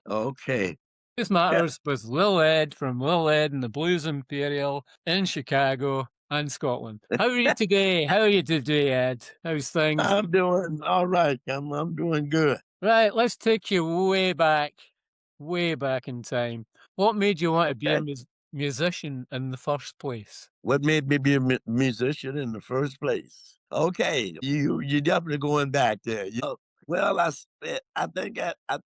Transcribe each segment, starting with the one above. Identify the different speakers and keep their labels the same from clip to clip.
Speaker 1: Okay.
Speaker 2: This
Speaker 1: Yeah,
Speaker 2: matters with Lil Ed from Lil Ed and the Blues Imperial in Chicago and Scotland. How are you today? How are you today, Ed? How's things?
Speaker 1: I'm doing all right. I'm doing good.
Speaker 2: Right, let's take you way back in time. What made you want to be a
Speaker 1: Okay.
Speaker 2: musician in the first place?
Speaker 1: What made me be a musician in the first place? Okay, you definitely going back there. Well, I think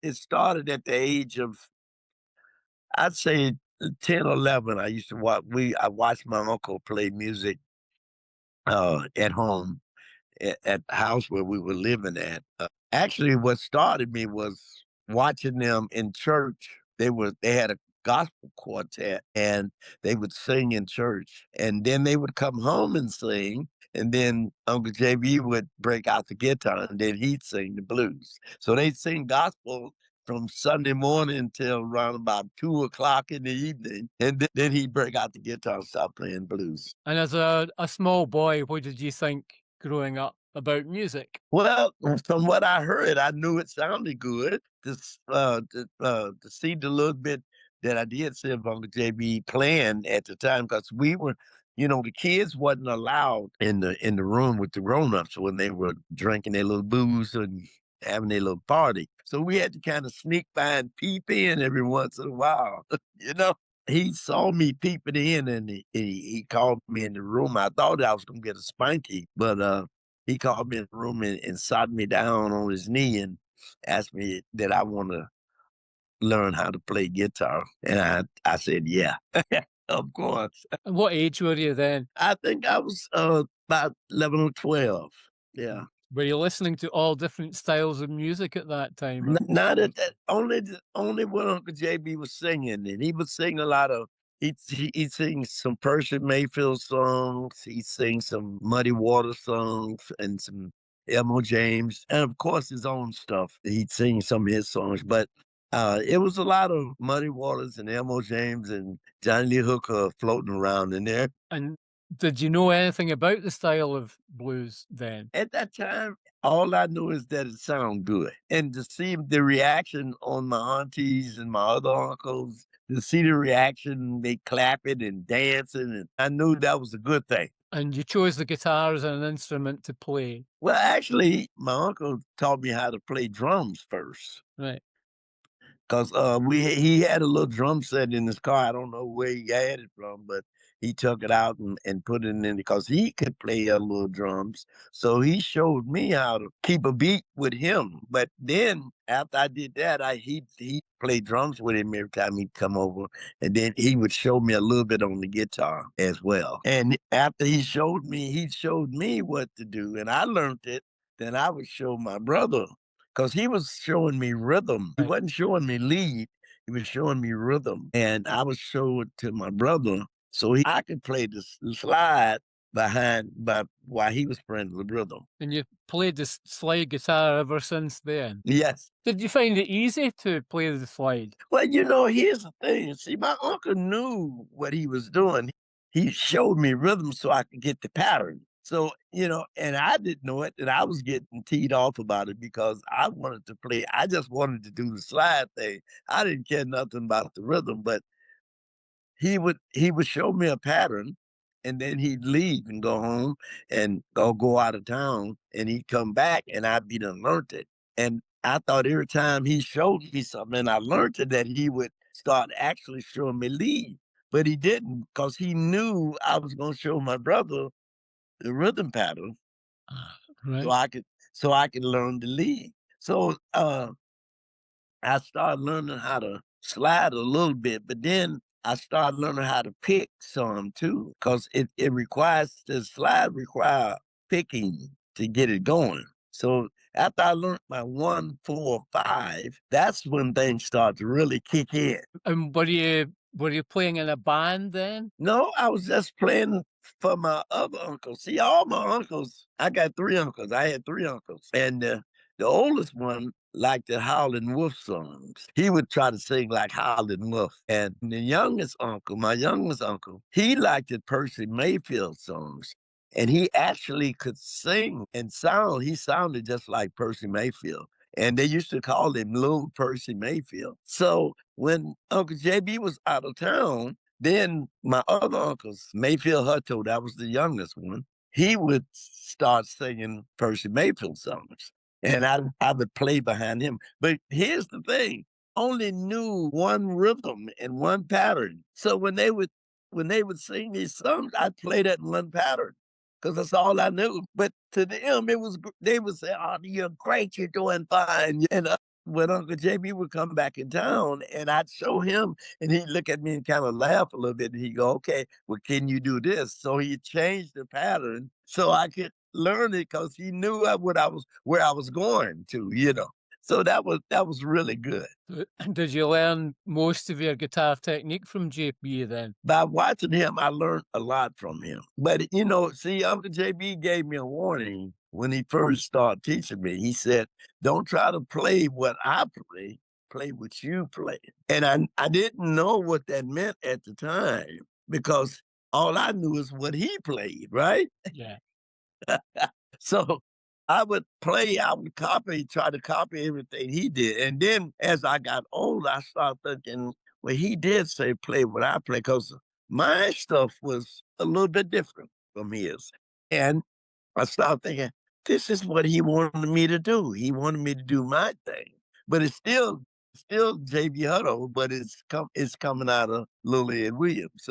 Speaker 1: it started at the age of, I'd say, 10 or 11. I used to I watched my uncle play music at home at the house where we were living at. Actually, what started me was watching them in church. They had a gospel quartet and they would sing in church, and then they would come home and sing. And then Uncle JB would break out the guitar, and then he'd sing the blues. So they'd sing gospel from Sunday morning till around about 2 o'clock in the evening, and then he'd break out the guitar and start playing blues.
Speaker 2: And as a small boy, what did you think growing up about music?
Speaker 1: Well, from what I heard, I knew it sounded good to see the little bit that I did see of Uncle JB playing at the time, because we were, the kids wasn't allowed in the room with the grown-ups when they were drinking their little booze and having their little party. So we had to kind of sneak by and peep in every once in a while, you know. He saw me peeping in, and he called me in the room. I thought I was gonna get a spanky, but he called me in the room and sat me down on his knee and asked me that I want to learn how to play guitar. And I said, yeah, of course.
Speaker 2: And what age were you then?
Speaker 1: I think I was about 11 or 12. Yeah.
Speaker 2: Were you listening to all different styles of music at that time?
Speaker 1: Not at that, only when Uncle JB was singing, and he would sing a lot of, he'd sing some Percy Mayfield songs, he'd sing some Muddy Water songs and some Elmo James, and of course his own stuff. He'd sing some of his songs, but it was a lot of Muddy Waters and Elmo James and Johnny Lee Hooker floating around in there.
Speaker 2: And did you know anything about the style of blues then?
Speaker 1: At that time, all I knew is that it sounded good, and to see the reaction on my aunties and my other uncles, to see the reaction, they clapping and dancing, and I knew that was a good thing.
Speaker 2: And you chose the guitar as an instrument to play,
Speaker 1: Well, actually, my uncle taught me how to play drums first.
Speaker 2: right?
Speaker 1: 'Cause, he had a little drum set in his car. I don't know where he had it from, but he took it out and put it in, because he could play a little drums. So he showed me how to keep a beat with him. But then after I did that, he played drums with him every time he'd come over, and then he would show me a little bit on the guitar as well. And after he showed me what to do, and I learned it, then I would show my brother, 'cause he was showing me rhythm. He
Speaker 2: Right.
Speaker 1: wasn't showing me lead, he was showing me rhythm, and I would show it to my brother so I could play the slide by while he was playing the rhythm.
Speaker 2: And you played the slide guitar ever since then.
Speaker 1: Yes.
Speaker 2: Did you find it easy to play the slide?
Speaker 1: Well, here's the thing. See, my uncle knew what he was doing. He showed me rhythm so I could get the pattern. So, and I didn't know it, and I was getting teed off about it because I wanted to play. I just wanted to do the slide thing. I didn't care nothing about the rhythm, but he would show me a pattern, and then he'd leave and go home and go out of town, and he'd come back and I'd be done learned it. And I thought every time he showed me something and I learned it, that he would start actually showing me lead. But he didn't, because he knew I was gonna show my brother the rhythm pattern
Speaker 2: Ah,
Speaker 1: so
Speaker 2: right.
Speaker 1: I could learn the lead. So I started learning how to slide a little bit, but then I started learning how to pick some too, because it requires the slide require picking to get it going. So after I learned my 1, 4, 5, that's when things start to really kick in.
Speaker 2: And were you playing in a band then?
Speaker 1: No, I was just playing for my other uncles. See, all my uncles, I got 3 uncles. I had 3 uncles. And the oldest one liked the Howlin' Wolf songs. He would try to sing like Howlin' Wolf. And the youngest uncle, my youngest uncle, he liked the Percy Mayfield songs. And he actually could sing and sound. He sounded just like Percy Mayfield. and they used to call him Little Percy Mayfield. So when Uncle JB was out of town, then my other uncles, Mayfield Hutto, that was the youngest one, he would start singing Percy Mayfield songs. And I would play behind him. But here's the thing, only knew one rhythm and one pattern. So when they would sing these songs, I'd play that in one pattern because that's all I knew. But to them, they would say, "Oh, you're great, you're doing fine." And when Uncle JB would come back in town, and I'd show him, and he'd look at me and kind of laugh a little bit, and he'd go, "Okay, well, can you do this?" So he changed the pattern so I could learn it because he knew what I was where I was going to. So that was really good.
Speaker 2: Did you learn most of your guitar technique from JP then?
Speaker 1: By watching him, I learned a lot from him. But see, Uncle JB gave me a warning when he first started teaching me. He said, "Don't try to play what I play what you play." And I didn't know what that meant at the time because all I knew is what he played, right?
Speaker 2: Yeah.
Speaker 1: So I would try to copy everything he did. And then as I got older, I started thinking, well, he did say play what I play because my stuff was a little bit different from his. And I started thinking, this is what he wanted me to do. He wanted me to do my thing. But it's still JB Hutto, but it's coming out of Lil Ed Williams.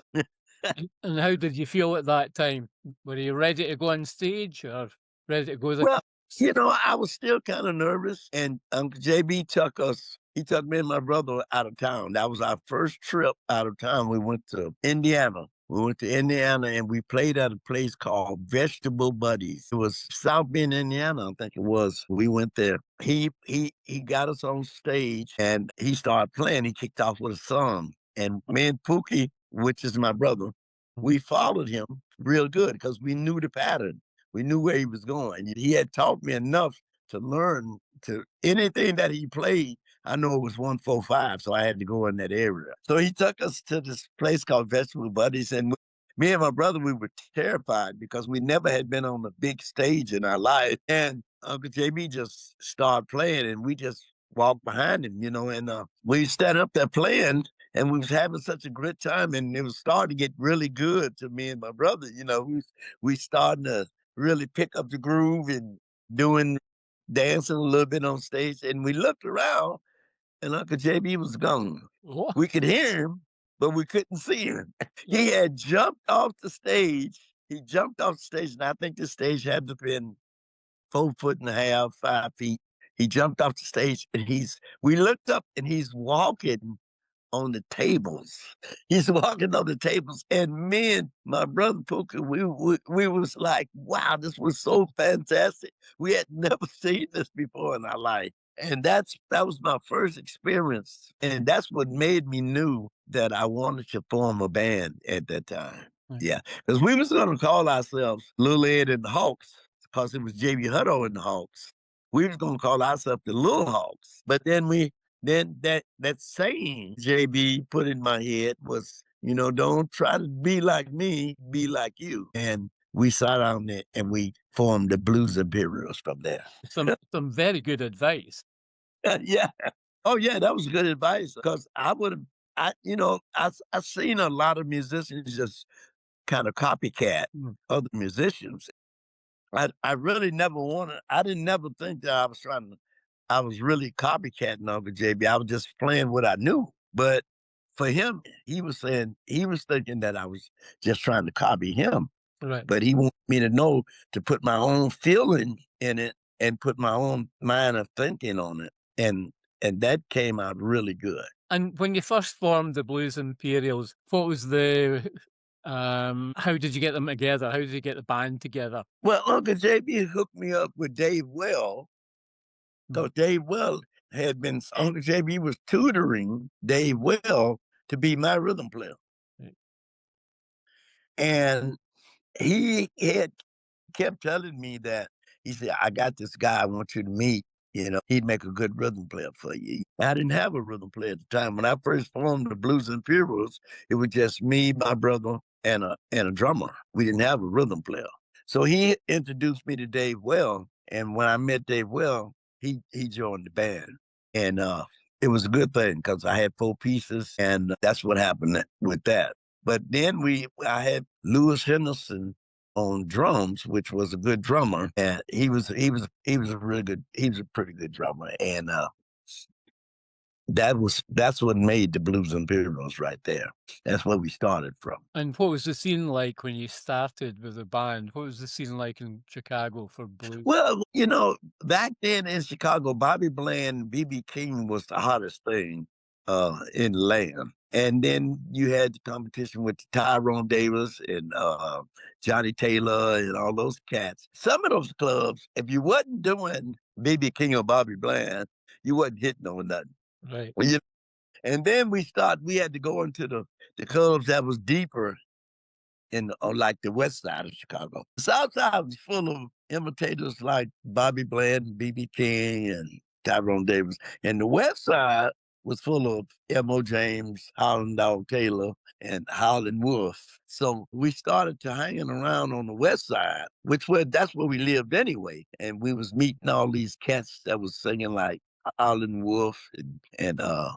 Speaker 2: And how did you feel at that time? Were you ready to go on stage or ready to go the
Speaker 1: Well, I was still kinda nervous, and Uncle JB he took me and my brother out of town. That was our first trip out of town. We went to Indiana. We went to Indiana, and we played at a place called Vegetable Buddies. It was South Bend, Indiana, I think it was. We went there. He got us on stage, and he started playing. He kicked off with a song, and me and Pookie, which is my brother, we followed him real good because we knew the pattern. We knew where he was going. He had taught me enough to learn to anything that he played. I know it was 145, so I had to go in that area. So he took us to this place called Vegetable Buddies, and me and my brother, we were terrified because we never had been on a big stage in our life. And Uncle JB just started playing, and we just walked behind him, and we sat up there playing, and we was having such a great time, and it was starting to get really good to me and my brother. We starting to really pick up the groove and doing dancing a little bit on stage. And we looked around and Uncle JB was gone.
Speaker 2: Oh,
Speaker 1: We could hear him, but we couldn't see him. He had jumped off the stage. He jumped off the stage, and I think the stage had to have been 4 foot and a half, 5 feet. He jumped off the stage and we looked up and he's walking on the tables. He's walking on the tables, and me and my brother Pooka, we was like, "Wow, this was so fantastic! We had never seen this before in our life." And that was my first experience, and that's what made me knew that I wanted to form a band at that time.
Speaker 2: right.
Speaker 1: Yeah, because we was gonna call ourselves Lil Ed and the Hawks, because it was JB Hutto and the Hawks. We was gonna call ourselves the Little Hawks, but then that saying JB put in my head was, "Don't try to be like me, be like you." And we sat down there and we formed the Blues Imperials from there.
Speaker 2: Some very good advice.
Speaker 1: Yeah. Oh yeah, that was good advice because I seen a lot of musicians just kind of copycat
Speaker 2: Mm,
Speaker 1: other musicians. I really never wanted I didn't never think that I was really copycatting Uncle JB. I was just playing what I knew. But for him, he was thinking that I was just trying to copy him.
Speaker 2: right.
Speaker 1: But he wanted me to know to put my own feeling in it and put my own mind of thinking on it. And that came out really good.
Speaker 2: And when you first formed the Blues Imperials, what was the how did you get them together? How did you get the band together?
Speaker 1: Well, Uncle JB hooked me up with Dave Well.
Speaker 2: Mm,
Speaker 1: So Dave Well Uncle JB was tutoring Dave Well to be my rhythm player.
Speaker 2: right.
Speaker 1: And he had kept telling me that he said, "I got this guy I want you to meet. He'd make a good rhythm player for you." I didn't have a rhythm player at the time. When I first formed the Blues Imperials, it was just me, my brother, and a drummer. We didn't have a rhythm player. So he introduced me to Dave Well. And when I met Dave Well, he joined the band, and it was a good thing because I had 4 pieces, and that's what happened with that. But then I had Lewis Henderson on drums, which was a good drummer, and he was a really good he was a pretty good drummer, and that's what made the Blues Imperials right there. That's where we started from.
Speaker 2: And what was the scene like when you started with the band? What was the scene like in Chicago for blues?
Speaker 1: Well, back then in Chicago, Bobby Bland, BB King was the hottest thing in the land. And then you had the competition with Tyrone Davis and Johnny Taylor and all those cats. Some of those clubs, if you wasn't doing BB King or Bobby Bland, you wasn't hitting on nothing.
Speaker 2: Right.
Speaker 1: Well, and then we had to go into the clubs that was deeper on like the west side of Chicago. The south side was full of imitators like Bobby Bland and BB King and Tyrone Davis. And the west side was full of M.O. James, Howland Dog Taylor, and Howlin' Wolf. So we started to hanging around on the west side, that's where we lived anyway. And we was meeting all these cats that was singing like Howlin' Wolf and uh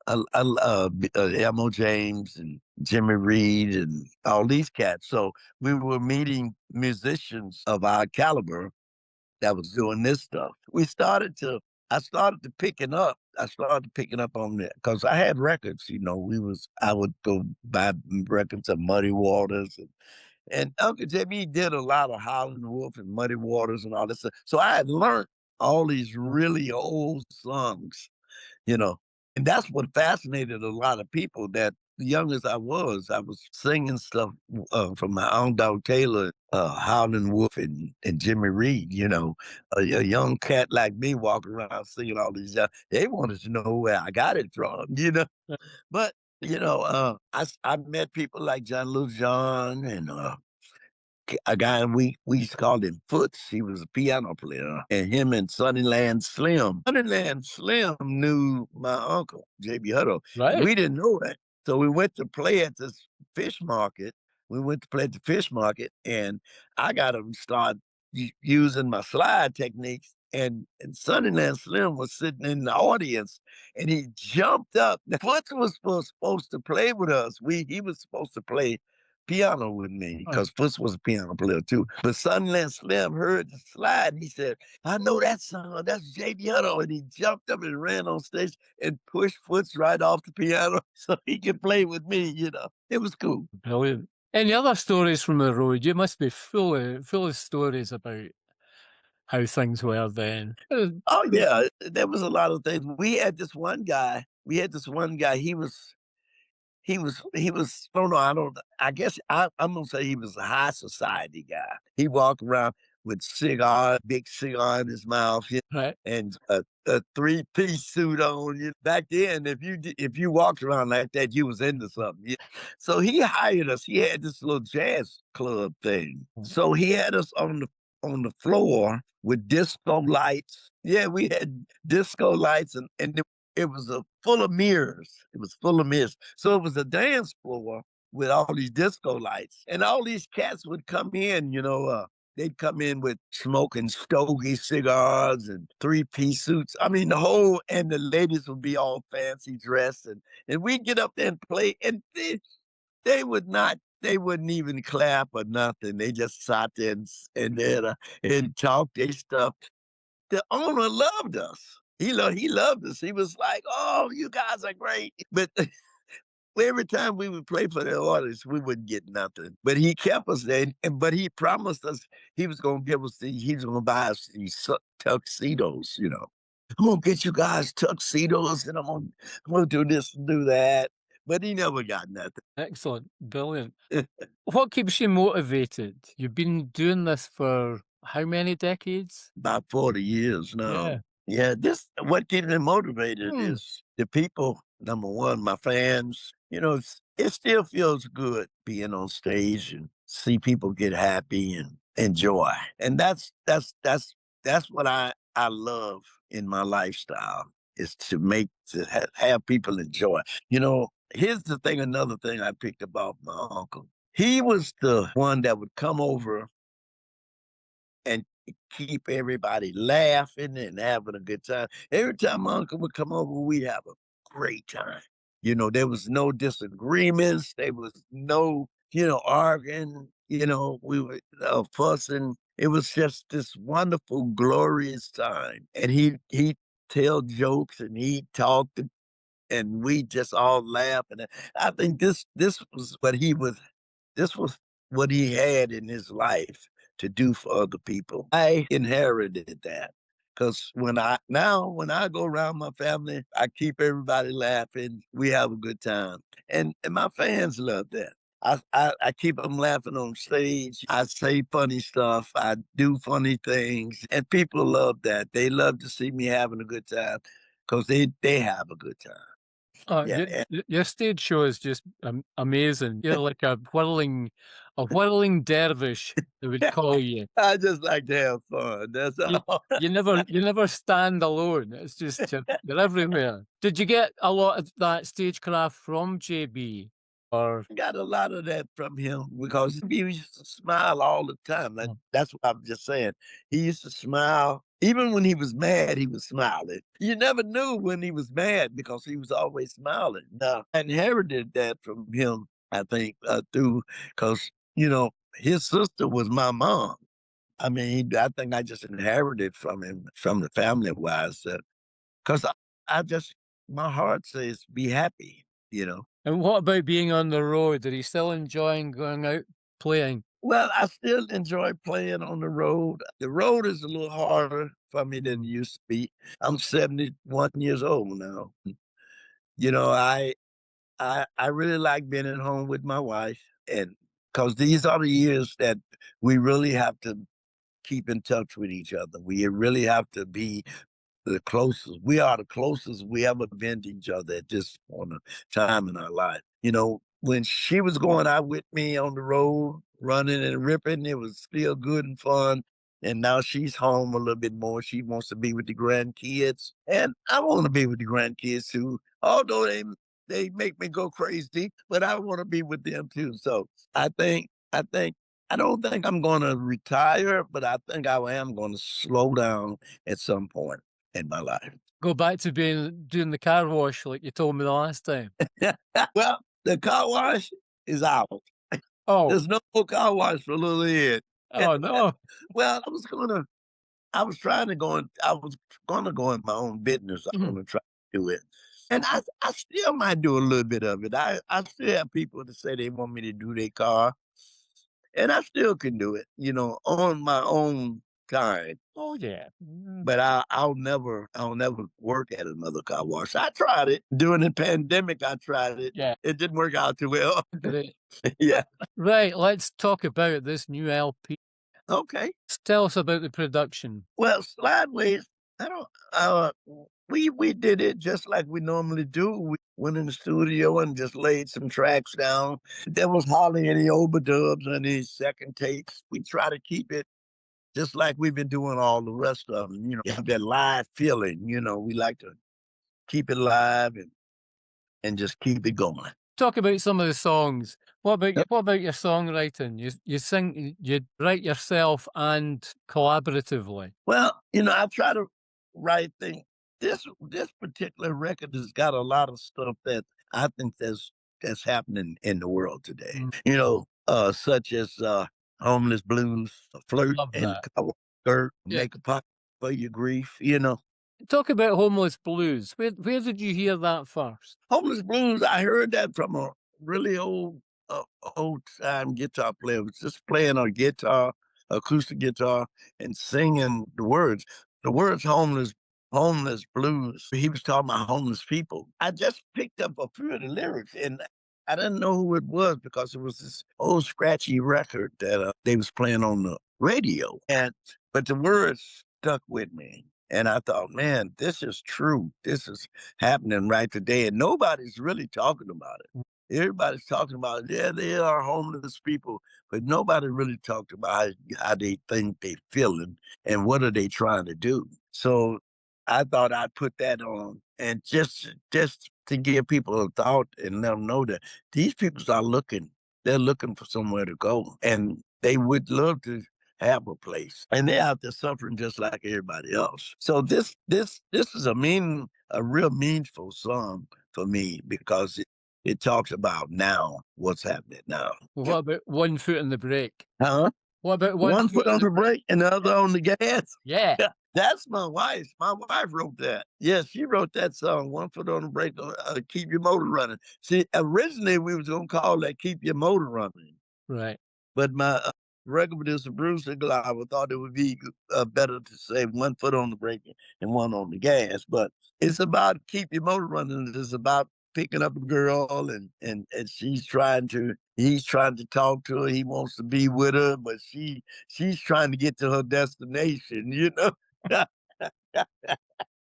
Speaker 1: M.O. James and Jimmy Reed and all these cats. So we were meeting musicians of our caliber that was doing this stuff. I started to picking up. I started picking up on that because I had records. I would go buy records of Muddy Waters and Uncle Jimmy did a lot of Howlin' Wolf and Muddy Waters and all this stuff. So I had learned all these really old songs you know. And that's what fascinated a lot of people that young as I was singing stuff from my own dog Taylor, Howlin' Wolf and Jimmy Reed, a young cat like me walking around singing all these, they wanted to know where I got it from. But, I met people like John Lou John and a guy we used to call him Foots. He was a piano player, and him and Sunnyland Slim. Sunnyland Slim knew my uncle JB Hutto, and
Speaker 2: Right.
Speaker 1: we didn't know that. So we went to play at this fish market. We went to play at the fish market, and I got him start using my slide techniques. And Sunnyland Slim was sitting in the audience, and he jumped up. Now, Foots was supposed to play with us. He was supposed to play piano with me
Speaker 2: Huh.
Speaker 1: because Foots was a piano player too. But Sunland Slim heard the slide. And he said, I know that song. That's J.B. Hutto. And he jumped up and ran on stage and pushed Foots right off the piano so he could play with me. It was cool.
Speaker 2: Brilliant. Any other stories from the road? You must be full of stories about how things were then.
Speaker 1: Oh, yeah. There was a lot of things. We had this one guy. He was I don't know, I guess I'm gonna say he was a high society guy. He walked around with big cigar in his mouth,
Speaker 2: Right.
Speaker 1: and a three-piece suit on. Back then, if you walked around like that, you was into something. So he hired us. He had this little jazz club thing. So he had us on the floor with disco lights. Yeah, we had disco lights and it was full of mirrors. It was full of mirrors. So it was a dance floor with all these disco lights. And all these cats would come in, they'd come in with smoking stogie cigars and three-piece suits. I mean, and the ladies would be all fancy dressed. And we'd get up there and play. And they wouldn't even clap or nothing. They just sat there and talked their stuff. The owner loved us. He loved us. He was like, "Oh, you guys are great." But every time we would play for the artists, we wouldn't get nothing. But he kept us there, but he promised us he was gonna buy us these tuxedos. I'm gonna get you guys tuxedos, and I'm gonna do this and do that. But he never got nothing.
Speaker 2: Excellent. Brilliant. What keeps you motivated? You've been doing this for how many decades?
Speaker 1: About 40 years now.
Speaker 2: Yeah.
Speaker 1: Yeah, this what keeps me motivated
Speaker 2: Hmm.
Speaker 1: is the people. Number one, my fans. It still feels good being on stage and see people get happy and enjoy. And that's what I love in my lifestyle is to have people enjoy. Here's another thing I picked about my uncle. He was the one that would come over and keep everybody laughing and having a good time. Every time my uncle would come over, we have a great time. There was no disagreements. There was no, arguing. We were fussing. It was just this wonderful, glorious time. And he tell jokes and he talked and we just all laugh. And I think this was what he had in his life to do for other people. I inherited that because when I go around my family, I keep everybody laughing. We have a good time, and my fans love that. I keep them laughing on stage. I say funny stuff. I do funny things, and people love that. They love to see me having a good time because they have a good time.
Speaker 2: Oh,
Speaker 1: Yeah,
Speaker 2: your stage show is just amazing. You're like a whirling dervish, they would call you.
Speaker 1: I just like to have fun. That's
Speaker 2: You
Speaker 1: all.
Speaker 2: you never stand alone. It's just you're everywhere. Did you get a lot of that stagecraft from JB? Or
Speaker 1: Got a lot of that from him because he used to smile all the time.
Speaker 2: Mm.
Speaker 1: That's what I'm just saying. He used to smile. Even when he was mad, he was smiling. You never knew when he was mad because he was always smiling. Now, I inherited that from him, I think, through because, his sister was my mom. I mean, I think I just inherited from him, from the family wise, because I just, my heart says, be happy, you know.
Speaker 2: and what about being on the road? Are you still enjoying going out playing?
Speaker 1: Well, I still enjoy playing on the road. The road is a little harder for me than it
Speaker 2: Mm.
Speaker 1: used to be. I'm 71 years old now. You know, I really like being at home with my wife, and because these are the years that we really have to keep in touch with each other. We really have to be we are the closest we ever been to each other at this point of time in our life. When she was going out with me on the road, running and ripping, it was still good and fun. And now she's home a little bit more. She wants to be with the grandkids. And I want to be with the grandkids too. Although they make me go crazy, but I want to be with them too. So I think I don't think I'm gonna retire, but I think I am gonna slow down at some point in my life.
Speaker 2: Go back to being doing the car wash like you told me the last time.
Speaker 1: Well, the car wash is out.
Speaker 2: Oh,
Speaker 1: There's no more car wash for Lil Ed.
Speaker 2: oh no.
Speaker 1: Well, I was trying to I was gonna go in my own business. I
Speaker 2: Mhm.
Speaker 1: want to try to do it. And I still might do a little bit of it. I still have people that say they want me to do their car, and I still can do it, on my own time.
Speaker 2: Oh yeah. Mm,
Speaker 1: But I'll never work at another car wash. I tried it. During the pandemic, I tried it.
Speaker 2: yeah,
Speaker 1: It didn't work out too well.
Speaker 2: great.
Speaker 1: Yeah.
Speaker 2: Right, let's talk about this new LP.
Speaker 1: Okay.
Speaker 2: Tell us about the production.
Speaker 1: Well, Slideways, I don't we did it just like we normally do. We went in the studio and just laid some tracks down. There was hardly any overdubs or any second takes. We try to keep it just like we've been doing all the rest of them, have that live feeling, we like to keep it live and just keep it going.
Speaker 2: Talk about some of the songs. What about your songwriting? You sing, you write yourself and collaboratively.
Speaker 1: Well, I try to write things. This particular record has got a lot of stuff that I think that's happening in the world today.
Speaker 2: Mm,
Speaker 1: Such as homeless blues, flirt
Speaker 2: love
Speaker 1: and
Speaker 2: that.
Speaker 1: skirt,
Speaker 2: Yeah.
Speaker 1: make a pocket for your grief.
Speaker 2: Talk about Homeless Blues. Where did you hear that first?
Speaker 1: Homeless blues, I heard that from a really old time guitar player. Was just playing a guitar, acoustic guitar, and singing the words. The words homeless blues. He was talking about homeless people. I just picked up a few of the lyrics and I didn't know who it was because it was this old scratchy record that they was playing on the radio. But the words stuck with me. And I thought, man, this is true. This is happening right today, and nobody's really talking about it. Everybody's talking about, yeah, they are homeless people, but nobody really talked about how they think they feeling and what are they trying to do. So I thought I'd put that on, and just to give people a thought and let them know that these people are looking. They're looking for somewhere to go, and they would love to have a place, and they're out there suffering just like everybody else. So this is a real meaningful song for me because it talks about now what's happening now.
Speaker 2: Well, what about One Foot on the Brake?
Speaker 1: Huh?
Speaker 2: What about One
Speaker 1: One
Speaker 2: Foot
Speaker 1: foot
Speaker 2: on
Speaker 1: on
Speaker 2: the
Speaker 1: the brake and the other on the gas.
Speaker 2: Yeah.
Speaker 1: Yeah, that's my wife. My wife wrote that. Yeah, she wrote that song, "One Foot on the Brake, Keep Your Motor Running." See, originally, we was gonna call that "Keep Your Motor Running,"
Speaker 2: Right.
Speaker 1: but my, record producer, Bruce Imperials, thought it would be, better to say "One foot on the brake and one on the gas," but it's about keep your motor running. It's about picking up a girl and he's trying to talk to her, he wants to be with her, but she's trying to get to her destination, you know?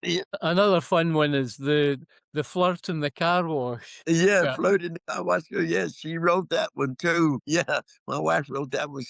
Speaker 1: Yeah.
Speaker 2: Another fun one is the flirt in the car wash.
Speaker 1: Yeah,
Speaker 2: Yeah.
Speaker 1: Floating I watched her, yeah, she wrote that one too. Yeah, my wife wrote that one.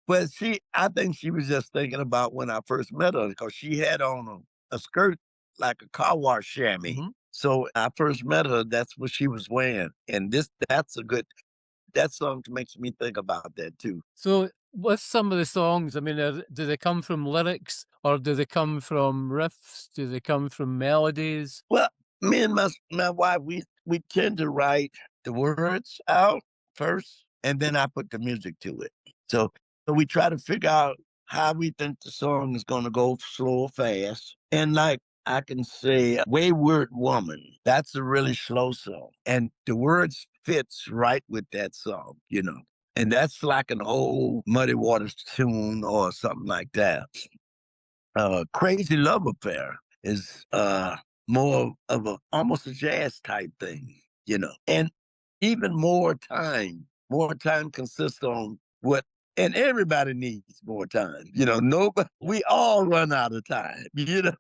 Speaker 1: But I think she was just thinking about when I first met her because she had on a skirt like a car wash chamois.
Speaker 2: Mhm.
Speaker 1: So I first met her, that's what she was wearing. And that song makes me think about that too.
Speaker 2: So, with some of the songs, I mean, do they come from lyrics or do they come from riffs? Do they come from melodies?
Speaker 1: Well, me and my wife, we tend to write the words out first, and then I put the music to it. So we try to figure out how we think the song is going to go, slow or fast. And like I can say, "Wayward Woman," that's a really slow song, and the words fits right with that song, you know. And that's like an old Muddy Waters tune or something like that. Crazy Love Affair is more of a almost a jazz type thing, you know. And even more time consists on what and everybody needs more time. You know, nobody we all run out of time, you know.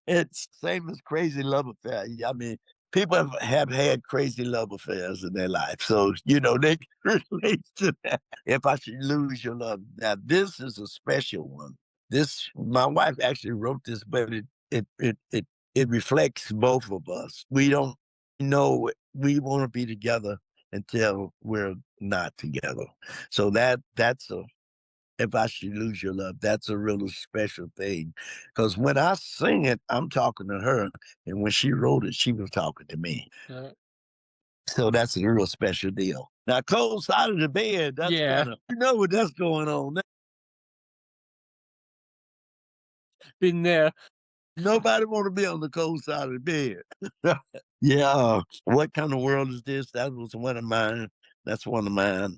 Speaker 1: It's same as Crazy Love Affair. I mean, people have had crazy love affairs in their life. So, you know, they can relate to that. If I should lose your love. Now, this is a special one. My wife actually wrote this, but it reflects both of us. We don't know we want to be together until we're not together. So that's a if I should lose your love, that's a really special thing. Because when I sing it, I'm talking to her. And when she wrote it, she was talking to me.
Speaker 2: Uh,
Speaker 1: So that's a real special deal. Now, cold side of the bed, that's
Speaker 2: yeah,
Speaker 1: kind of, you know what that's going on.
Speaker 2: been there.
Speaker 1: Nobody want to be on the cold side of the bed. Yeah. What kind of world is this? That was one of mine. That's one of mine.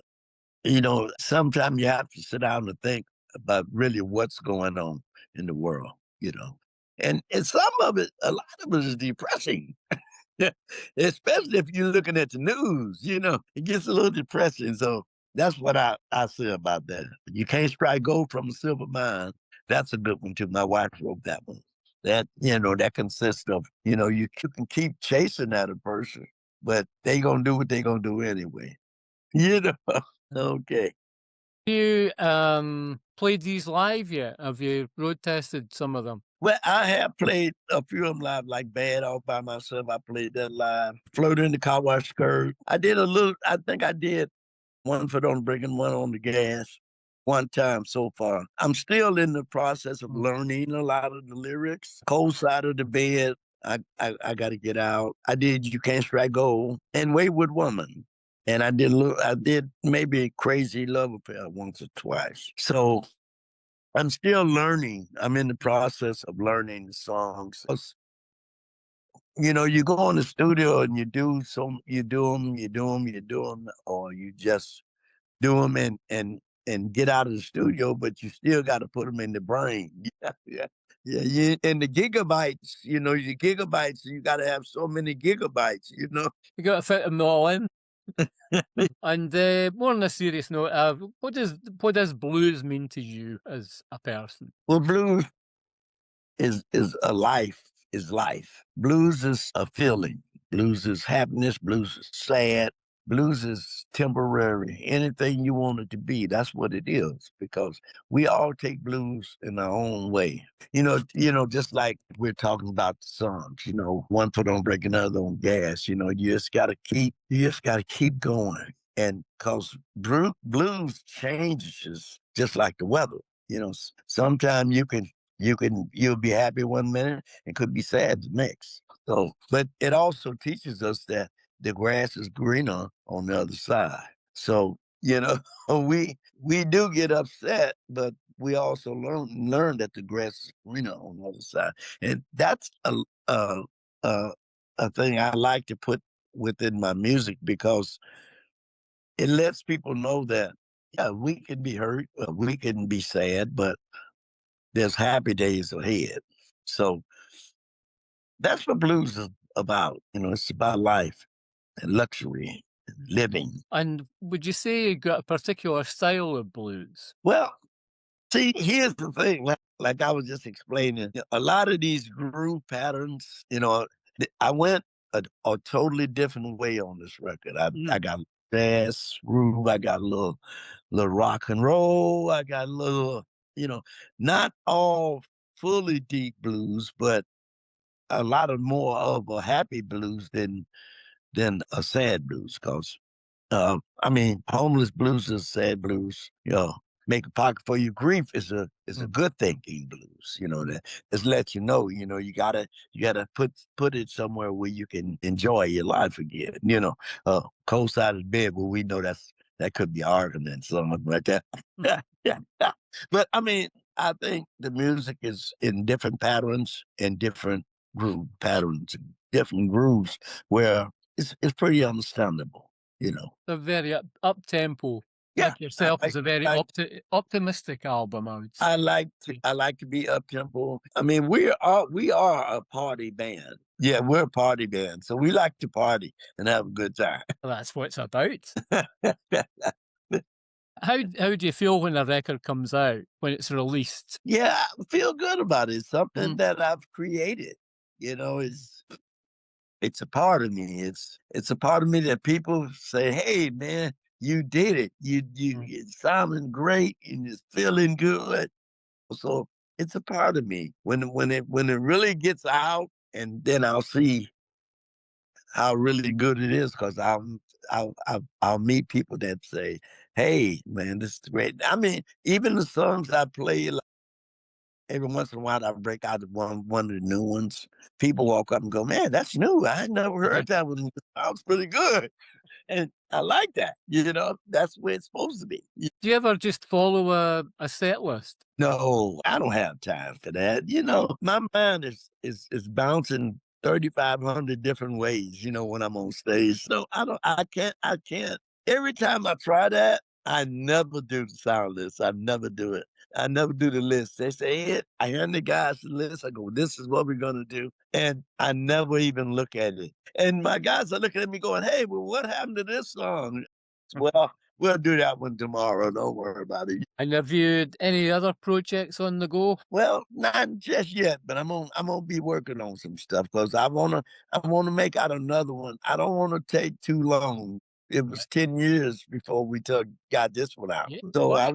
Speaker 1: You know, sometimes you have to sit down and think about really what's going on in the world, you know. And some of it, a lot of it is depressing. Especially if you're looking at the news, you know, it gets a little depressing. So that's what I say about that. You can't strike gold from a silver mine. That's a good one too. My wife wrote that one. That, you know, that consists of, you know, you can keep chasing at a person, but they gonna do what they gonna do anyway. You know. Okay.
Speaker 2: You played these live yet? Have you road tested some of them?
Speaker 1: Well, I have played a few of them live, like Bad All by Myself. I played that live. Floated in the Car Wash Skirt. I think I did one foot on the brake and one on the gas one time so far. I'm still in the process of
Speaker 2: Mm.
Speaker 1: learning a lot of the lyrics. Cold Side of the Bed. I got to get out. I did You Can't Strike Gold and Wayward Woman. And I did maybe Crazy Love Affair once or twice. So I'm still learning. I'm in the process of learning the songs. 'Cause, you know, you go in the studio and you do them, or you just do them and get out of the studio, but you still got to put them in the brain. Yeah, yeah, yeah. And the gigabytes, you know, your gigabytes, you got to have so many gigabytes, you know.
Speaker 2: You got to fit them all in. And more on a serious note, what does blues mean to you as a person?
Speaker 1: Well, blues is a life, is life. Blues is a feeling. Blues is happiness. Blues is sad. Blues is temporary. Anything you want it to be, that's what it is. Because we all take blues in our own way. Just like we're talking about the songs. You know, one foot on brake, another on gas. You know, you just gotta keep going. And cause blues changes just like the weather. Sometimes you'll be happy one minute and could be sad the next. So, but it also teaches us that the grass is greener on the other side. So, we do get upset, but we also learn that the grass is greener on the other side, and that's a a, a thing I like to put within my music because it lets people know that yeah, we can be hurt, we can be sad, but there's happy days ahead. So that's what blues is about. It's about life and luxury and living.
Speaker 2: And would you say you got a particular style of blues?
Speaker 1: Well, see, here's the thing. Like I was just explaining, a lot of these groove patterns, I went a totally different way on this record. I
Speaker 2: Mm.
Speaker 1: got jazz groove, I got a little rock and roll, I got a little, not all fully deep blues, but a lot of more of a happy blues than a sad blues. Cause I mean, homeless blues is sad blues. Make a pocket for your grief is a
Speaker 2: Mm.
Speaker 1: good thinking blues. That just lets you know. You gotta put it somewhere where you can enjoy your life again. Cold side of the bed where we know that could be argument, something like that.
Speaker 2: Mm.
Speaker 1: Yeah. But I mean, I think the music is in different patterns and different groove patterns, different grooves where it's pretty understandable. You know.
Speaker 2: A very up tempo,
Speaker 1: Yeah,
Speaker 2: like
Speaker 1: I
Speaker 2: yourself,
Speaker 1: like
Speaker 2: is a very
Speaker 1: like
Speaker 2: optimistic album, I would say.
Speaker 1: I like to be up tempo. I mean, we are a party band. Yeah, we're a party band, so we like to party and have a good time.
Speaker 2: Well, that's what it's about. How do you feel when a record comes out, when it's released?
Speaker 1: Yeah, I feel good about it. It's something
Speaker 2: Mhm.
Speaker 1: that I've created. It's a part of me. It's a part of me that people say, "Hey, man, you did it.
Speaker 2: Mm.
Speaker 1: It's sounding great and it's feeling good." So it's a part of me. When it really gets out, and then I'll see how really good it is because I'll meet people that say, "Hey, man, this is great." I mean, even the songs I play, like, every once in a while, I break out one of the new ones. People walk up and go, "Man, that's new. I never heard that one. It sounds pretty good," and I like that. That's where it's supposed to be.
Speaker 2: Do you ever just follow a set list?
Speaker 1: No, I don't have time for that. My mind is bouncing 3,500 different ways, when I'm on stage. So I can't. Every time I try that, I never do the sound list. I never do it. I never do the list. They say it. I hand the guys the list. I go, this is what we're gonna do. And I never even look at it. And my guys are looking at me going, hey, well, what happened to this song? Well, we'll do that one tomorrow. Don't worry about it.
Speaker 2: And have you any other projects on the go?
Speaker 1: Well, not just yet, but I'm gonna be working on some stuff because I wanna make out another one. I don't wanna take too long. It was 10 years before we got this one out.
Speaker 2: Yeah.
Speaker 1: So
Speaker 2: Why?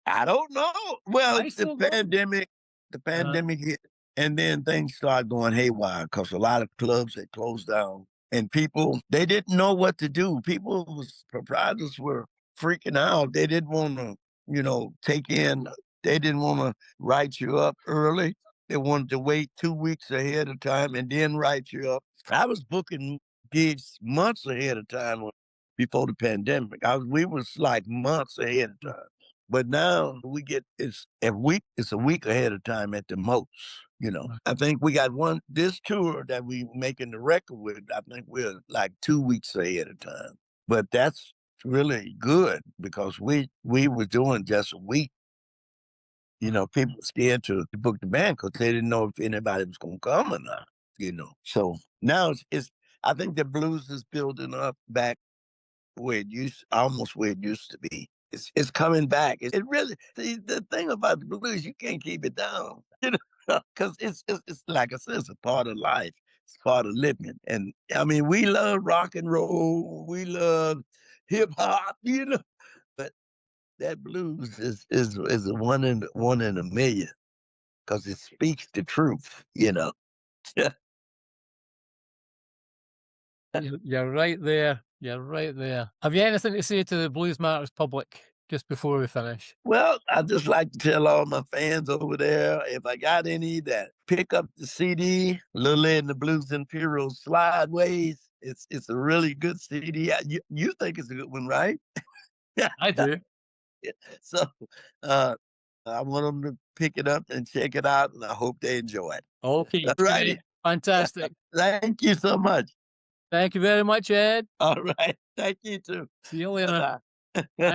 Speaker 1: I don't know. Well,
Speaker 2: Why
Speaker 1: the
Speaker 2: so long?
Speaker 1: pandemic the
Speaker 2: Uh-huh.
Speaker 1: pandemic hit, and then things started going haywire because a lot of clubs had closed down, and people, they didn't know what to do. Proprietors were freaking out. They didn't wanna, take in they didn't wanna write you up early. They wanted to wait 2 weeks ahead of time and then write you up. I was booking gigs months ahead of time before the pandemic. We was like months ahead of time. But now it's a week ahead of time at the most, I think we got this tour that we making the record with, I think we're like 2 weeks ahead of time. But that's really good because we were doing just a week. People were scared to book the band because they didn't know if anybody was gonna come or not. So now I think the blues is building up back almost where it used to be. It's coming back. It really see the thing about the blues, you can't keep it down, because it's like I said, it's a part of life. It's part of living. And I mean, we love rock and roll, we love hip hop, but that blues is a one in a million because it speaks the truth.
Speaker 2: You're right there. You're right there. Have you anything to say to the Blues Matters public? just before we finish?
Speaker 1: Well, I'd just like to tell all my fans over there, if I got any that pick up the CD, Lil Ed and the Blues Imperials Slideways. It's a really good CD. You think it's a good one, right? Yeah.
Speaker 2: I do.
Speaker 1: So uh, I want them to pick it up and check it out, and I hope they enjoy it.
Speaker 2: Okay,
Speaker 1: All righty.
Speaker 2: great. Fantastic.
Speaker 1: Thank you so much.
Speaker 2: Thank you very much, Ed.
Speaker 1: All right. Thank you too.
Speaker 2: See you later.
Speaker 1: Bye bye.
Speaker 2: Bye.